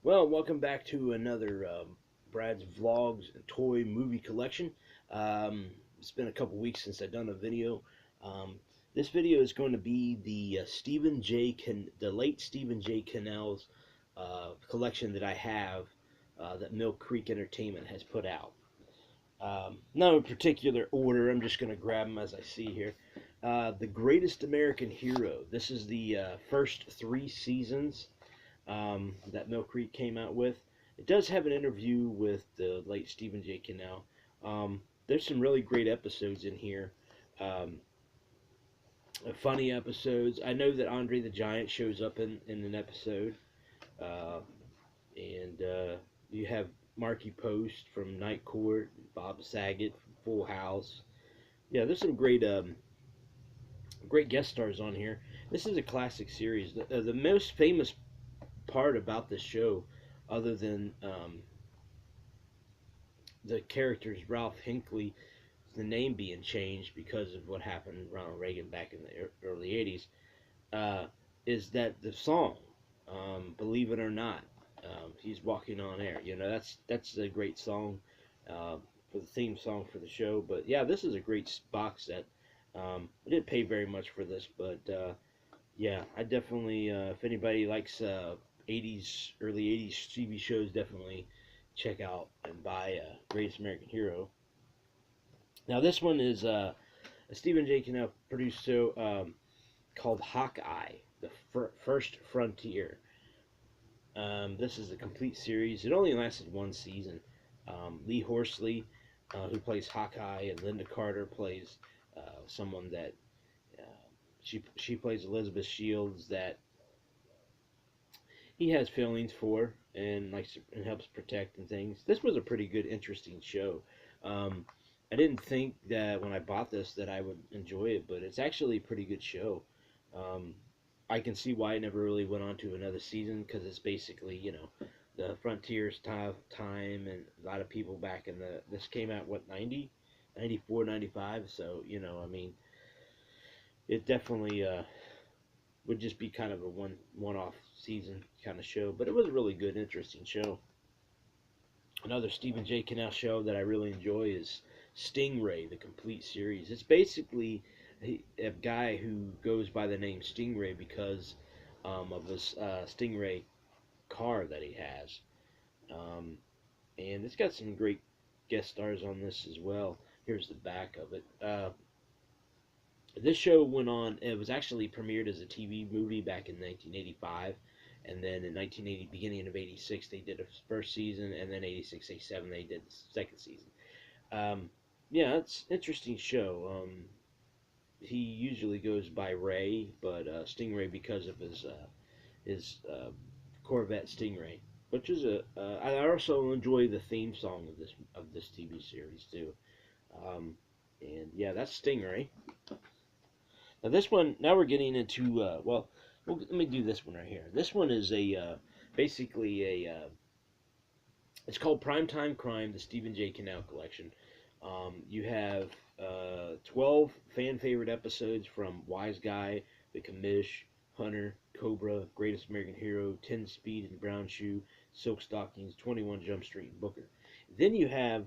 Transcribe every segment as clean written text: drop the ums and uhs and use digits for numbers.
Well, welcome back to another Brad's Vlogs and Toy Movie Collection. It's been a couple weeks since I've done a video. Um, this video is going to be the the late Stephen J. Cannell's collection that I have that Mill Creek Entertainment has put out. No particular order. I'm just going to grab them as I see here. The Greatest American Hero. This is the first 3 seasons that Mill Creek came out with. It does have an interview with the late Stephen J. Cannell. There's some really great episodes in here. Um, Funny episodes. I know that Andre the Giant shows up in an episode. Uh, and you have Marky Post from Night Court, Bob Saget from Full House. Yeah, there's some great guest stars on here. This is a classic series. The most famous part about this show, other than the characters Ralph Hinckley, the name being changed because of what happened to Ronald Reagan back in the early '80s, uh, is that the song, "Believe It or Not," he's walking on air. You know, that's a great song uh, for the theme song for the show. But yeah, this is a great box set. I didn't pay very much for this, but yeah, I definitely, if anybody likes early '80s TV shows, definitely check out and buy Greatest American Hero. Now, this one is a Stephen J. Cannell produced show called Hawkeye, the First Frontier. This is a complete series. It only lasted 1 season. Lee Horsley, who plays Hawkeye, and Linda Carter plays someone that she plays Elizabeth Shields that he has feelings for and likes and helps protect and things. This was a pretty good, interesting show. I didn't think that when I bought this that I would enjoy it, but it's actually a pretty good show. Um, I can see why it never really went on to another season because it's basically the frontiers time and a lot of people back in the this came out what 90, 94, 95. So I mean it definitely would just be kind of a one off season kind of show, but it was a really good, interesting show. Another Stephen J. Cannell show that I really enjoy is Stingray, the complete series. It's basically a guy who goes by the name Stingray because of his Stingray car that he has. Um, and it's got some great guest stars on this as well. Here's the back of it. This show went on. It was actually premiered as a TV movie back in 1985, and then in 1980, beginning of '86, they did a first season, and then '86, '87, they did the second season. Yeah, it's an interesting show. He usually goes by Ray, but Stingray because of his Corvette Stingray, which is a. I also enjoy the theme song of this TV series too. Um, and yeah, that's Stingray. Now this one, now we're getting into let me do this one right here. This one is basically a it's called Primetime Crime, the Stephen J. Cannell collection. You have 12 fan favorite episodes from Wise Guy, The Commish, Hunter, Cobra, Greatest American Hero, 10 Speed and Brown Shoe, Silk Stockings, 21 Jump Street, and Booker. Then you have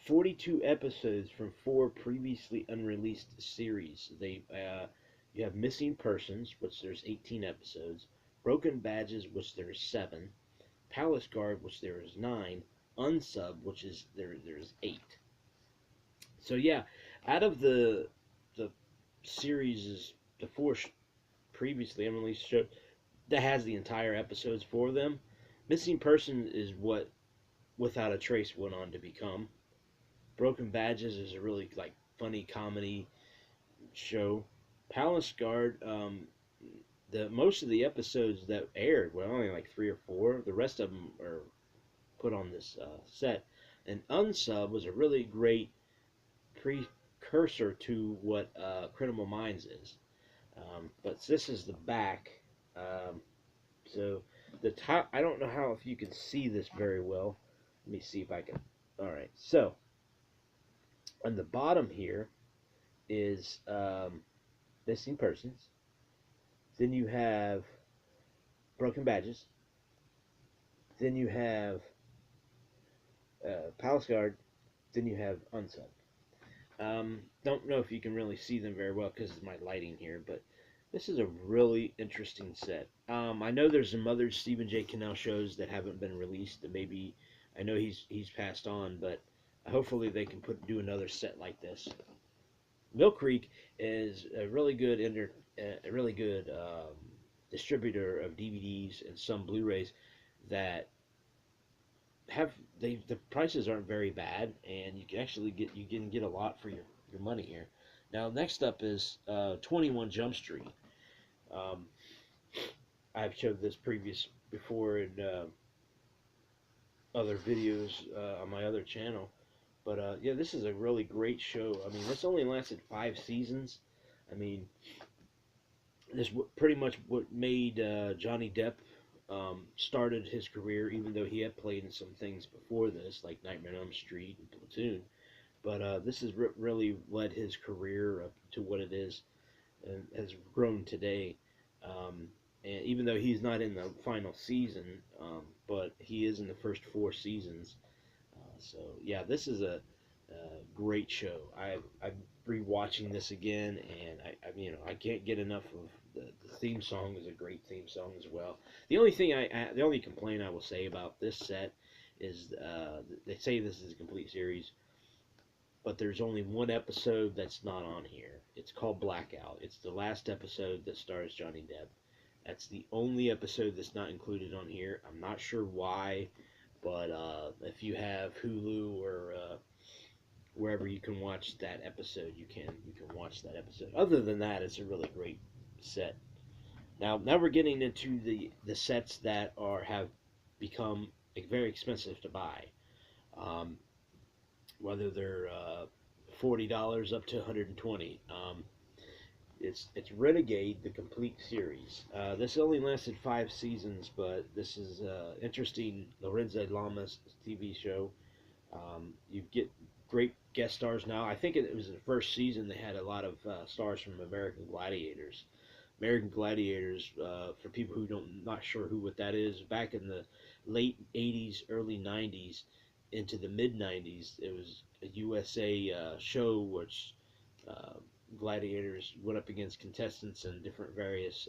42 episodes from 4 previously unreleased series. You have Missing Persons, which there's 18 episodes, Broken Badges, which there's 7, Palace Guard, which there is 9, Unsub, which is there's 8. So yeah, out of the series, the 4 previously unreleased shows that has the entire episodes for them, Missing Person is what Without a Trace went on to become. Broken Badges is a really funny comedy show. Palace Guard, the most of the episodes that aired were only like 3 or 4. The rest of them are put on this set. And Unsub was a really great precursor to what Criminal Minds is. But this is the back. So the top, I don't know how if you can see this very well. Let me see if I can. All right, so on the bottom here is Missing Persons. Then you have Broken Badges. then you have Palace Guard, then you have Unsubbed. Don't know if you can really see them very well because of my lighting here, but this is a really interesting set. I know there's some other Stephen J. Cannell shows that haven't been released. That maybe I know he's passed on, but hopefully they can do another set like this. Mill Creek is a really good distributor of DVDs and some Blu-rays that have the prices aren't very bad, and you can actually get a lot for your money here. Now next up is 21 Jump Street. Um, I've showed this before in other videos on my other channel, but yeah, this is a really great show. I mean, this only lasted 5 seasons. I mean, this pretty much what made Johnny Depp started his career, even though he had played in some things before this, like Nightmare on Elm Street and Platoon. But this has really led his career up to what it is and has grown today. And even though he's not in the final season, but he is in the first 4 seasons. So yeah, this is a great show. I'm rewatching this again, and I can't get enough of the theme song. Is a great theme song as well. The only complaint I will say about this set is they say this is a complete series, but there's only one episode that's not on here. It's called Blackout. It's the last episode that stars Johnny Depp. That's the only episode that's not included on here. I'm not sure why, but if you have Hulu or wherever you can watch that episode, you can watch that episode. Other than that, it's a really great set. Now we're getting into the sets that have become very expensive to buy. Whether they're $40 up to $120. It's Renegade, the complete series. This only lasted 5 seasons, but this is interesting. Lorenzo Lamas TV show. You get great guest stars now. I think it was the first season they had a lot of stars from American Gladiators. American Gladiators, for people who not sure what that is, back in the late 80s, early 90s, into the mid 90s, it was a USA show which gladiators went up against contestants and different various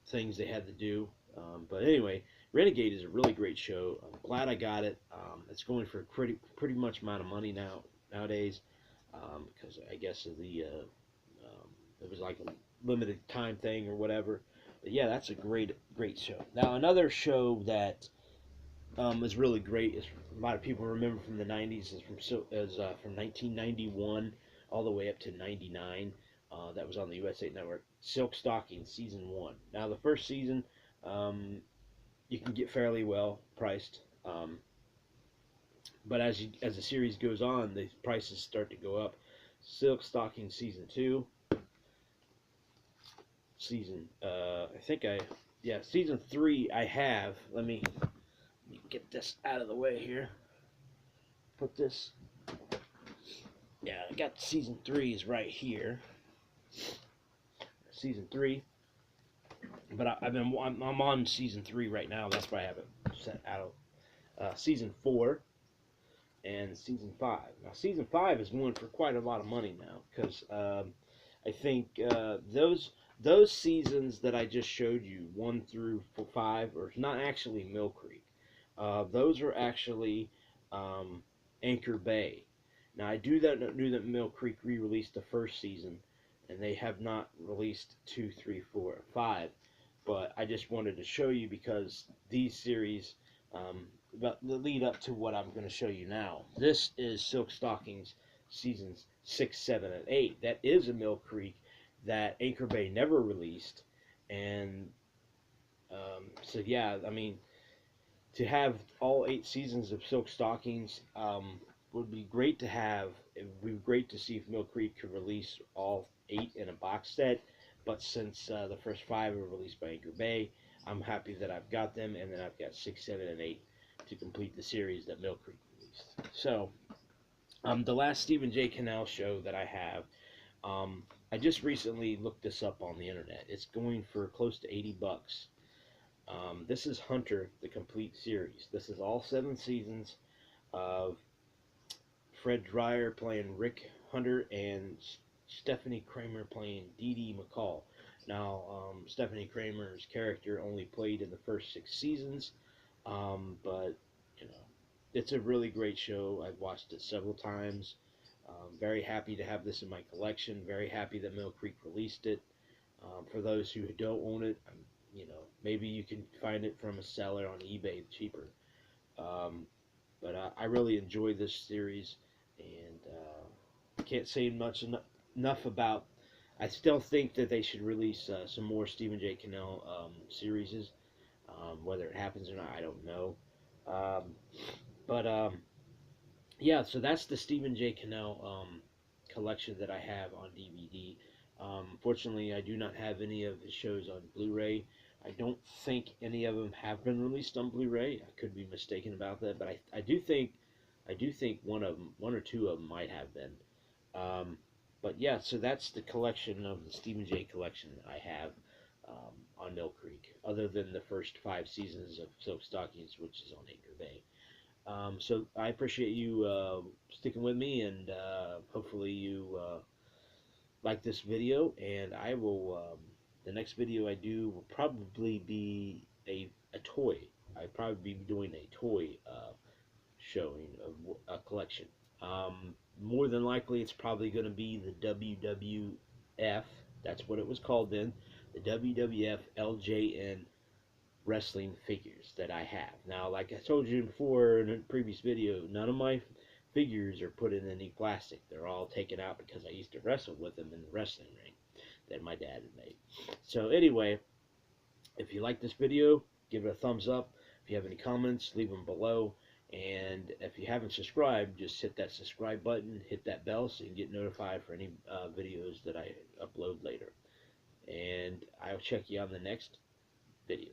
things they had to do. But anyway, Renegade is a really great show. I'm glad I got it. It's going for a pretty much amount of money nowadays, because I guess of it was like a limited time thing or whatever. But yeah, that's a great show. Now another show that is really great, is a lot of people remember from the 90s, is from 1991 all the way up to 99. That was on the USA Network. Silk Stocking season 1. Now the first season you can get fairly well priced, but as the series goes on, the prices start to go up. Silk Stocking season 2. Season season 3 I have. Let me get this out of the way here. Put this. Yeah, I got season 3 is right here. Season 3, but I'm on season 3 right now. That's why I have it set out. Season 4 and season 5. Now season 5 is going for quite a lot of money now, because I think those seasons that I just showed you, 1 through 5, are not actually Mill Creek. Those are actually Anchor Bay. Now I knew that Mill Creek re-released the first season, and they have not released 2, 3, 4, 5. But I just wanted to show you because these series lead up to what I'm going to show you now. This is Silk Stockings seasons 6, 7, and 8. That is a Mill Creek that Anchor Bay never released, and so yeah, I mean, to have all 8 seasons of Silk Stockings would be great to have. It would be great to see if Mill Creek could release all 8 in a box set, but since the first 5 were released by Anchor Bay, I'm happy that I've got them, and then I've got 6, 7, and 8 to complete the series that Mill Creek released. So, the last Stephen J. Cannell show that I have, I just recently looked this up on the internet. It's going for close to $80. This is Hunter, the complete series. This is all 7 seasons of Fred Dryer playing Rick Hunter and Stephanie Kramer playing Dee Dee McCall. Now, Stephanie Kramer's character only played in the first 6 seasons, but you know, it's a really great show. I've watched it several times. Very happy to have this in my collection. Very happy that Mill Creek released it. For those who don't own it, maybe you can find it from a seller on eBay cheaper. But I really enjoy this series, and I can't say enough about. I still think that they should release some more Stephen J. Cannell series. Whether it happens or not, I don't know. But yeah, so that's the Stephen J. Cannell collection that I have on DVD. Fortunately, I do not have any of his shows on Blu-ray. I don't think any of them have been released on Blu-ray. I could be mistaken about that, but I do think one or two of them might have been. But yeah, so that's the collection of the Stephen J. collection that I have on Mill Creek, other than the first 5 seasons of Silk Stockings, which is on Anchor Bay. So I appreciate you sticking with me, and hopefully you like this video. And I will, the next video I do will probably be a toy. I'll probably be doing a toy showing of a collection. More than likely, it's probably going to be the WWF. That's what it was called then. The WWF LJN wrestling figures that I have. Now, like I told you before in a previous video, none of my figures are put in any plastic. They're all taken out because I used to wrestle with them in the wrestling ring that my dad had made. So anyway, if you like this video, give it a thumbs up. If you have any comments, leave them below. And if you haven't subscribed, just hit that subscribe button, hit that bell so you can get notified for any videos that I upload later. And I'll check you on the next video.